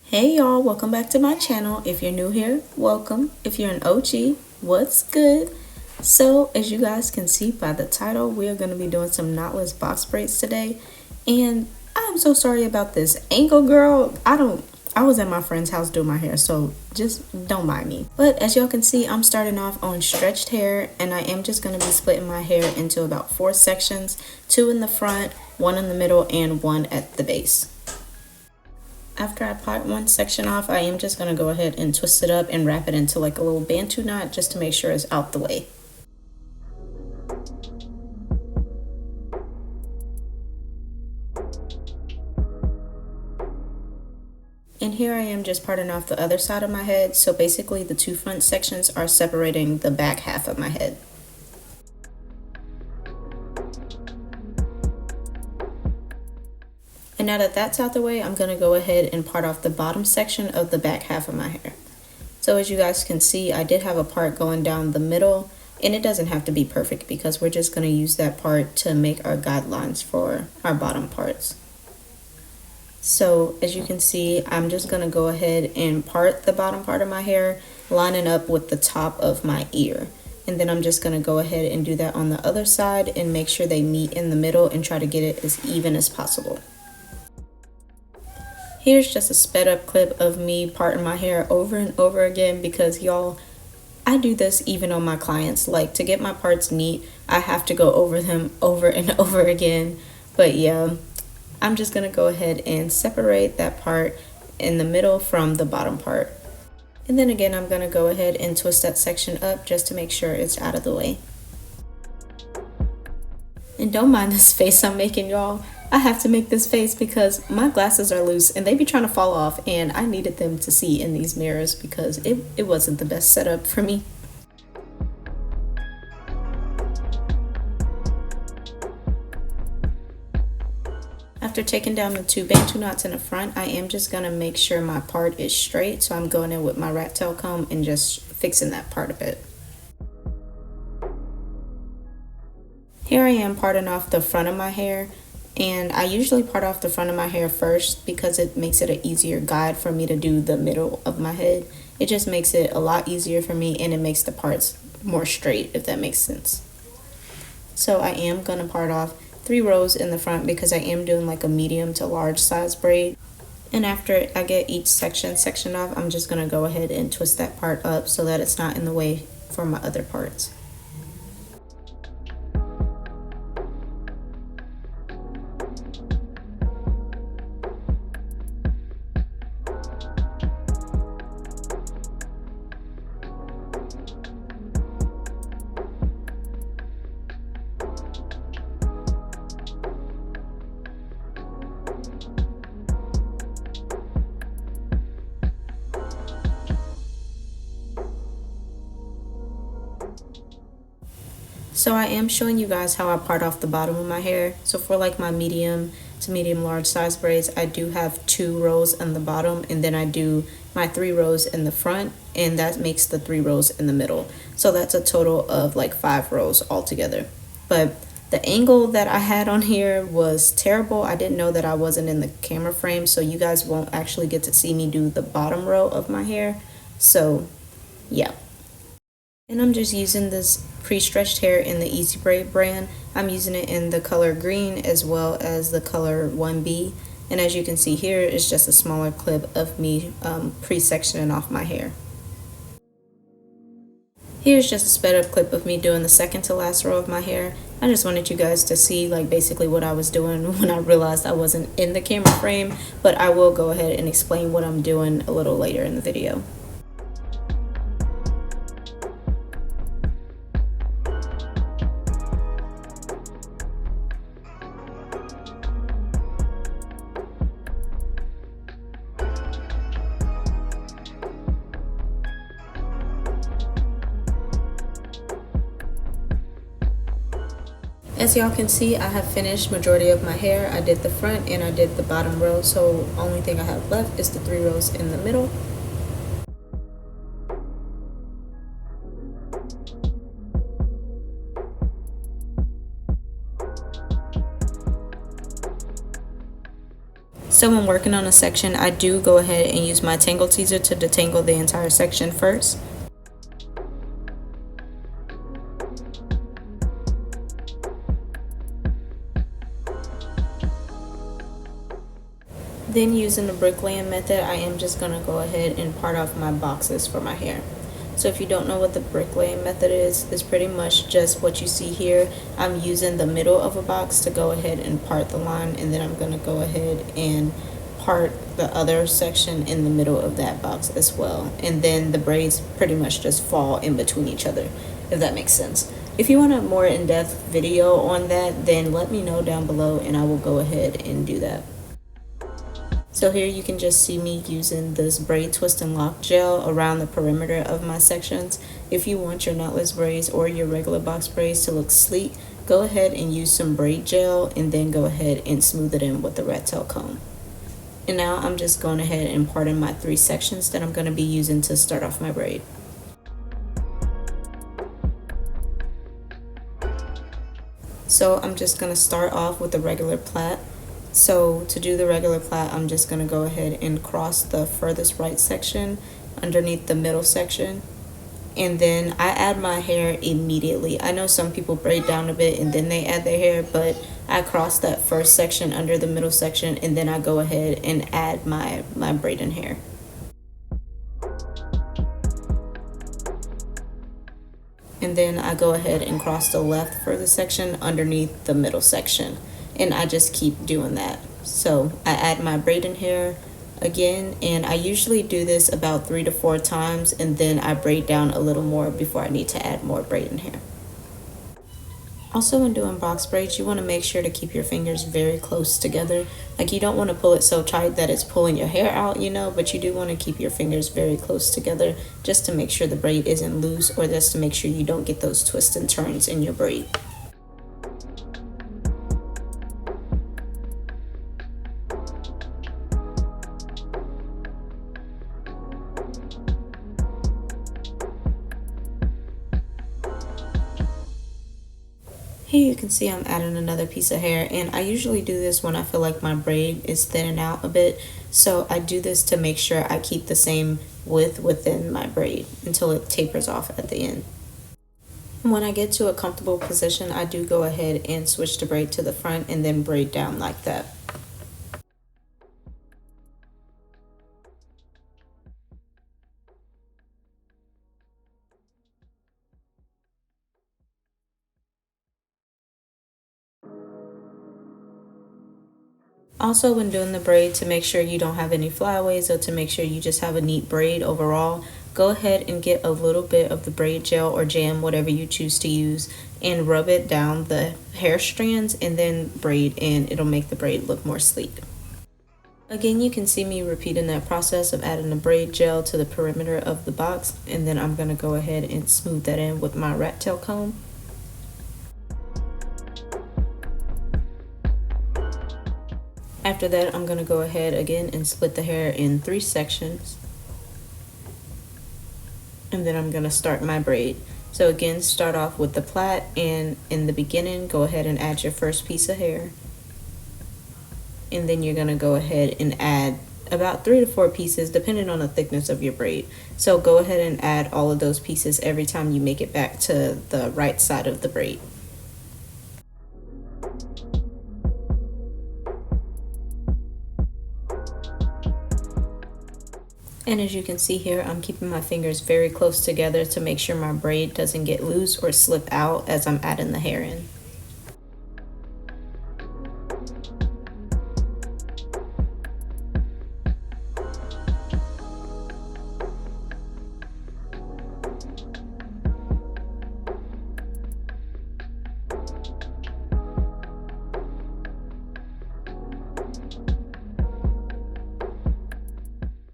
Hey y'all, welcome back to my channel. If you're new here, welcome. If you're an OG, what's good? So as you guys can see by the title, we are going to be doing some knotless box braids today. And I'm so sorry about this angle, girl. I was at my friend's house doing my hair, so just don't mind me. But as y'all can see, I'm starting off on stretched hair, and I am just going to be splitting my hair into about 4 sections, 2 in the front, 1 in the middle, and 1 at the base. After I part one section off, I am just going to go ahead and twist it up and wrap it into like a little bantu knot just to make sure it's out the way. And here I am just parting off the other side of my head, so basically the 2 front sections are separating the back half of my head. And now that that's out the way, I'm going to go ahead and part off the bottom section of the back half of my hair. So as you guys can see, I did have a part going down the middle, and it doesn't have to be perfect because we're just going to use that part to make our guidelines for our bottom parts. So as you can see, I'm just going to go ahead and part the bottom part of my hair, lining up with the top of my ear. And then I'm just going to go ahead and do that on the other side and make sure they meet in the middle and try to get it as even as possible. Here's just a sped up clip of me parting my hair over and over again because y'all, I do this even on my clients. Like, to get my parts neat, I have to go over them over and over again. But yeah, I'm just gonna go ahead and separate that part in the middle from the bottom part. And then again, I'm gonna go ahead and twist that section up just to make sure it's out of the way. And don't mind this face I'm making, y'all. I have to make this face because my glasses are loose and they be trying to fall off, and I needed them to see in these mirrors because it wasn't the best setup for me. After taking down the 2 bantu knots in the front, I am just going to make sure my part is straight, so I'm going in with my rat tail comb and just fixing that part a bit. Here I am parting off the front of my hair, and I usually part off the front of my hair first because it makes it an easier guide for me to do the middle of my head. It just makes it a lot easier for me, and it makes the parts more straight, if that makes sense. So I am going to part off 3 rows in the front because I am doing like a medium to large size braid. And after I get each sectioned off, I'm just going to go ahead and twist that part up so that it's not in the way for my other parts. So I am showing you guys how I part off the bottom of my hair. So for like my medium to medium large size braids, I do have 2 rows on the bottom, and then I do my 3 rows in the front, and that makes the 3 rows in the middle. So that's a total of like 5 rows altogether. But the angle that I had on here was terrible. I didn't know that I wasn't in the camera frame, so you guys won't actually get to see me do the bottom row of my hair. So yeah. And I'm just using this pre-stretched hair in the Easy Braid brand. I'm using it in the color green as well as the color 1B. And as you can see here, it's just a smaller clip of me pre-sectioning off my hair. Here's just a sped up clip of me doing the second to last row of my hair. I just wanted you guys to see like basically what I was doing when I realized I wasn't in the camera frame, but I will go ahead and explain what I'm doing a little later in the video. As y'all can see, I have finished majority of my hair. I did the front and I did the bottom row, so only thing I have left is the 3 rows in the middle. So when working on a section, I do go ahead and use my tangle teaser to detangle the entire section first. Then using the bricklaying method, I am just going to go ahead and part off my boxes for my hair. So if you don't know what the bricklaying method is, it's pretty much just what you see here. I'm using the middle of a box to go ahead and part the line, and then I'm going to go ahead and part the other section in the middle of that box as well. And then the braids pretty much just fall in between each other, if that makes sense. If you want a more in-depth video on that, then let me know down below and I will go ahead and do that. So here you can just see me using this braid twist and lock gel around the perimeter of my sections. If you want your knotless braids or your regular box braids to look sleek, go ahead and use some braid gel and then go ahead and smooth it in with the rat tail comb. And now I'm just going ahead and parting my 3 sections that I'm going to be using to start off my braid. So I'm just going to start off with the regular plait. So to do the regular plait, I'm just going to go ahead and cross the furthest right section underneath the middle section. And then I add my hair immediately. I know some people braid down a bit and then they add their hair, but I cross that first section under the middle section and then I go ahead and add my braiding hair. And then I go ahead and cross the left furthest section underneath the middle section. And I just keep doing that. So I add my braiding hair again, and I usually do this about 3 to 4 times, and then I braid down a little more before I need to add more braiding hair. Also, when doing box braids, you want to make sure to keep your fingers very close together. Like, you don't want to pull it so tight that it's pulling your hair out, you know, but you do want to keep your fingers very close together just to make sure the braid isn't loose, or just to make sure you don't get those twists and turns in your braid. Here you can see I'm adding another piece of hair, and I usually do this when I feel like my braid is thinning out a bit. So I do this to make sure I keep the same width within my braid until it tapers off at the end. When I get to a comfortable position, I do go ahead and switch the braid to the front and then braid down like that. Also, when doing the braid, to make sure you don't have any flyaways or to make sure you just have a neat braid overall, go ahead and get a little bit of the braid gel or jam, whatever you choose to use, and rub it down the hair strands and then braid, and it'll make the braid look more sleek. Again, you can see me repeating that process of adding the braid gel to the perimeter of the box, and then I'm going to go ahead and smooth that in with my rat tail comb. After that, I'm going to go ahead again and split the hair in 3 sections. And then I'm going to start my braid. So again, start off with the plait, and in the beginning, go ahead and add your first piece of hair. And then you're going to go ahead and add about 3 to 4 pieces depending on the thickness of your braid. So go ahead and add all of those pieces every time you make it back to the right side of the braid. And as you can see here, I'm keeping my fingers very close together to make sure my braid doesn't get loose or slip out as I'm adding the hair in.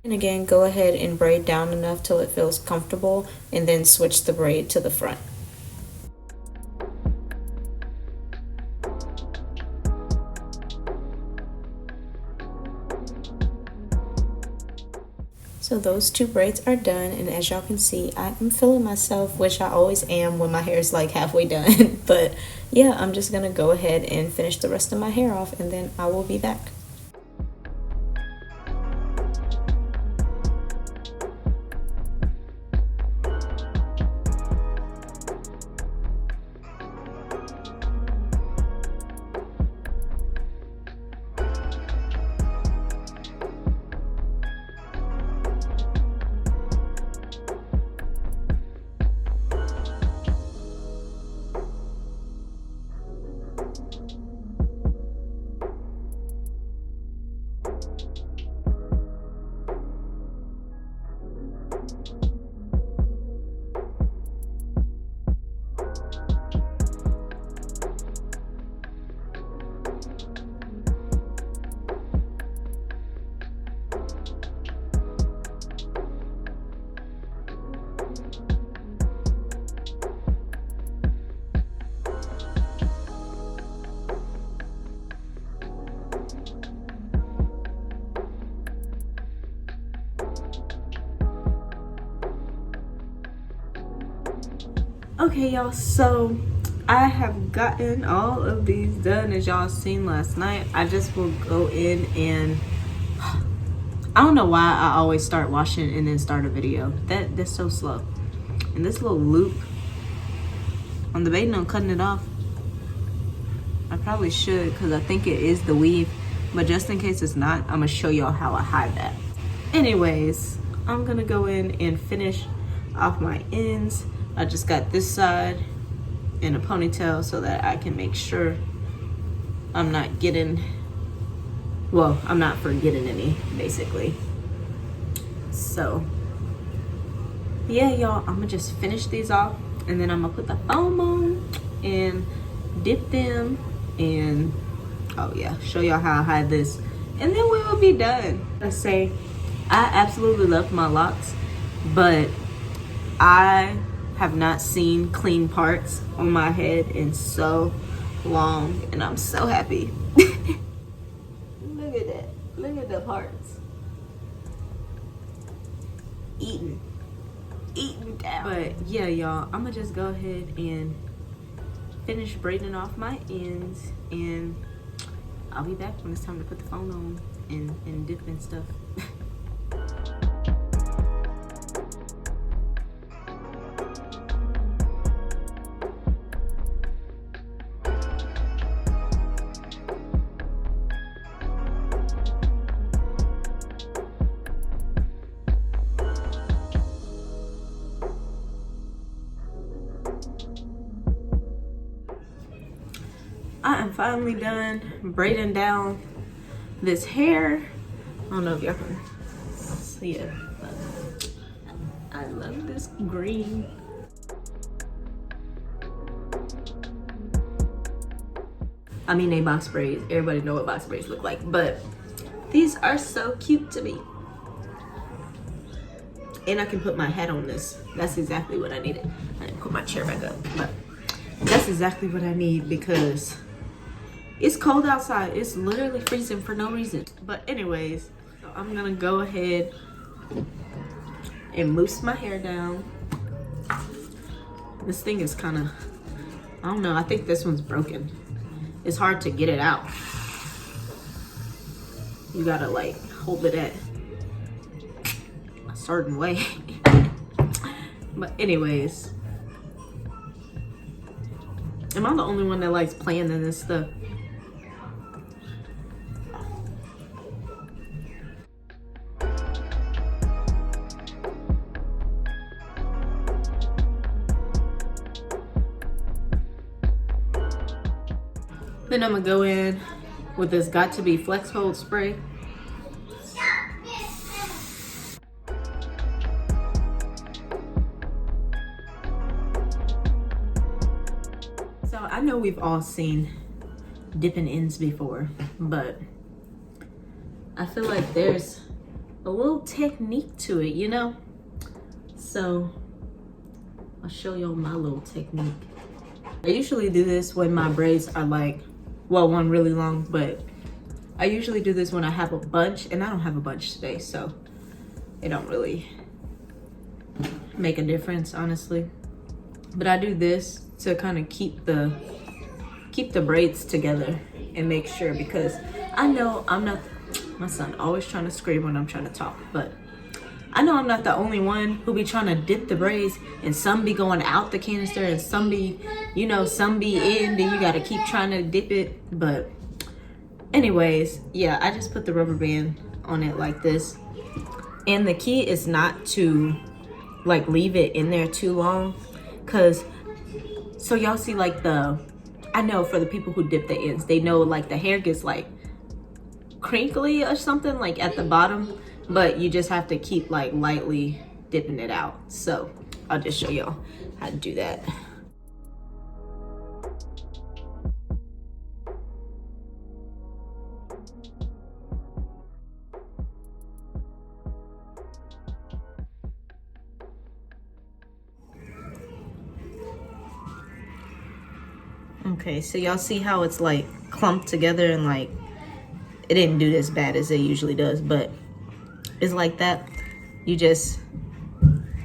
And again, go ahead and braid down enough till it feels comfortable, and then switch the braid to the front. So those 2 braids are done, and as y'all can see, I am feeling myself, which I always am when my hair is like halfway done. But yeah, I'm just gonna go ahead and finish the rest of my hair off, and then I will be back. Okay, y'all, so I have gotten all of these done as y'all seen last night. I just will go in and I don't know why I always start washing and then start a video. That's so slow. And this little loop, I'm debating on cutting it off. I probably should because I think it is the weave, but just in case it's not, I'm gonna show y'all how I hide that. Anyways, I'm gonna go in and finish off my ends. I just got this side in a ponytail so that I can make sure I'm not getting, well, I'm not forgetting any, basically. So, yeah, y'all, I'm gonna just finish these off and then I'm gonna put the foam on and dip them and, oh yeah, show y'all how I hide this. And then we will be done. I say, I absolutely love my locks, but I have not seen clean parts on my head in so long, and I'm so happy. Look at that. Look at the parts. Eaten down. But yeah, y'all, I'm gonna just go ahead and finish braiding off my ends, and I'll be back when it's time to put the phone on and dip and stuff. I am finally done braiding down this hair. I don't know if y'all can see it, but I love this green. I mean, they box braids. Everybody know what box braids look like, but these are so cute to me. And I can put my hat on this. That's exactly what I needed. I didn't put my chair back up, but that's exactly what I need because it's cold outside. It's literally freezing for no reason. But anyways, so I'm gonna go ahead and mousse my hair down. This thing is kind of, I don't know, I think this one's broken. It's hard to get it out. You gotta like hold it at a certain way. But anyways, am I the only one that likes playing in this stuff? Then I'm gonna go in with this Got To Be Flex Hold spray. So I know we've all seen dipping ends before, but I feel like there's a little technique to it, you know? So I'll show y'all my little technique. I usually do this when my braids are like, well, one really long, but I usually do this when I have a bunch, and I don't have a bunch today, so it don't really make a difference, honestly. But I do this to kind of keep the braids together and make sure, because I know I'm not, my son always trying to scream when I'm trying to talk, but I know I'm not the only one who be trying to dip the braids, and some be going out the canister and some be, you know, some be in, then you gotta keep trying to dip it. But anyways, yeah, I just put the rubber band on it like this. And the key is not to like leave it in there too long, cause so y'all see like I know for the people who dip the ends, they know like the hair gets like crinkly or something like at the bottom, but you just have to keep like lightly dipping it out. So I'll just show y'all how to do that. Okay, so y'all see how it's like clumped together and like it didn't do as bad as it usually does, but it's like that. You just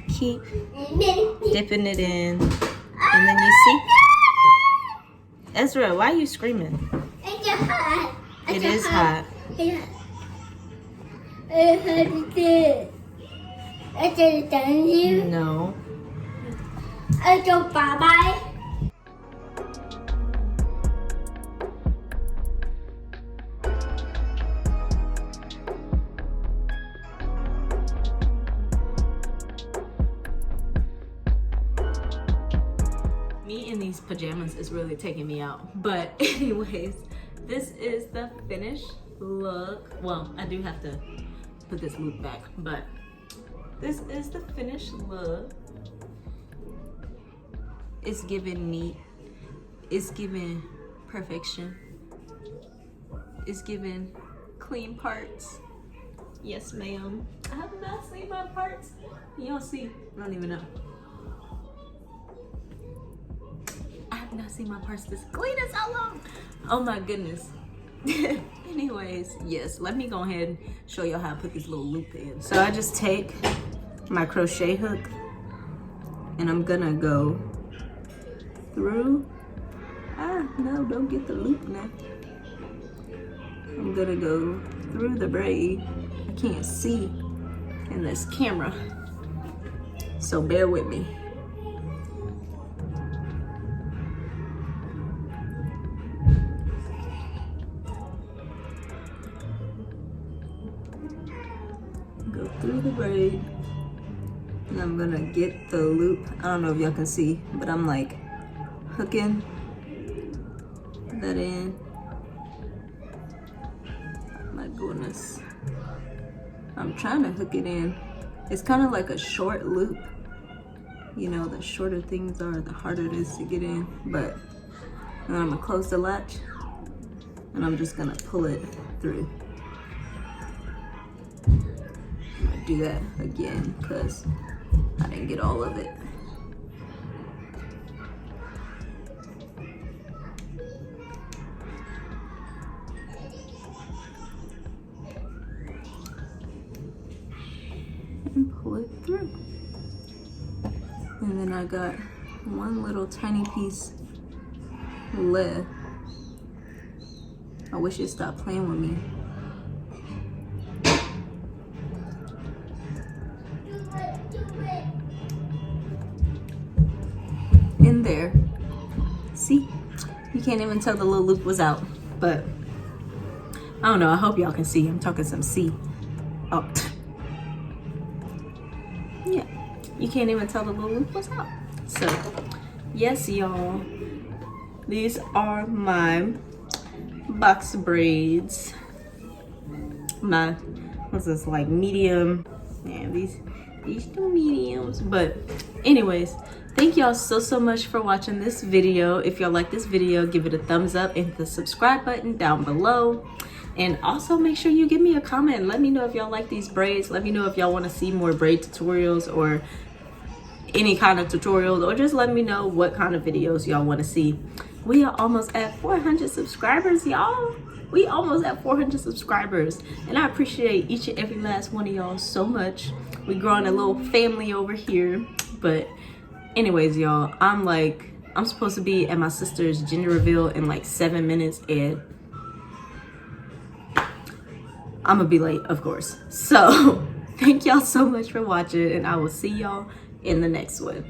keep dipping it in, and then you see. Ezra, why are you screaming? It's hot. It is hot. It's done you. No. Bye-bye. Me in these pajamas is really taking me out. But anyways, this is the finished look. Well, I do have to put this loop back, but this is the finished look. It's giving neat. It's giving perfection. It's giving clean parts. Yes, ma'am. I have not seen my parts. You don't see. I don't even know. I have not seen my parts this clean in so long. Oh my goodness. Anyways, yes, let me go ahead and show y'all how to put this little loop in. So I just take my crochet hook and I'm gonna go through. No, don't get the loop now. I'm gonna go through the braid. I can't see in this camera, so bear with me. Go through the braid, and I'm gonna get the loop. I don't know if y'all can see, but I'm like hooking that in. My goodness. I'm trying to hook it in. It's kind of like a short loop. You know, the shorter things are, the harder it is to get in. But then I'm gonna close the latch and I'm just gonna pull it through. I'm gonna do that again because I didn't get all of it. And pull it through. And then I got one little tiny piece left. I wish it stopped playing with me. In there. See? You can't even tell the little loop was out. But I don't know, I hope y'all can see. I'm talking some C. Oh. Yeah, you can't even tell the little loop was out. So, yes, y'all, these are my box braids. My, what's this, like medium? Yeah, these two mediums. But anyways, thank y'all so much for watching this video. If y'all like this video, give it a thumbs up and hit the subscribe button down below. And also make sure you give me a comment. Let me know if y'all like these braids. Let me know if y'all want to see more braid tutorials or any kind of tutorials, or just let me know what kind of videos y'all want to see. We are almost at 400 subscribers, y'all. We almost at 400 subscribers, and I appreciate each and every last one of y'all so much. We're growing a little family over here. But anyways, y'all, I'm supposed to be at my sister's gender reveal in like 7 minutes, and I'm gonna be late, of course. So thank y'all so much for watching, and I will see y'all in the next one.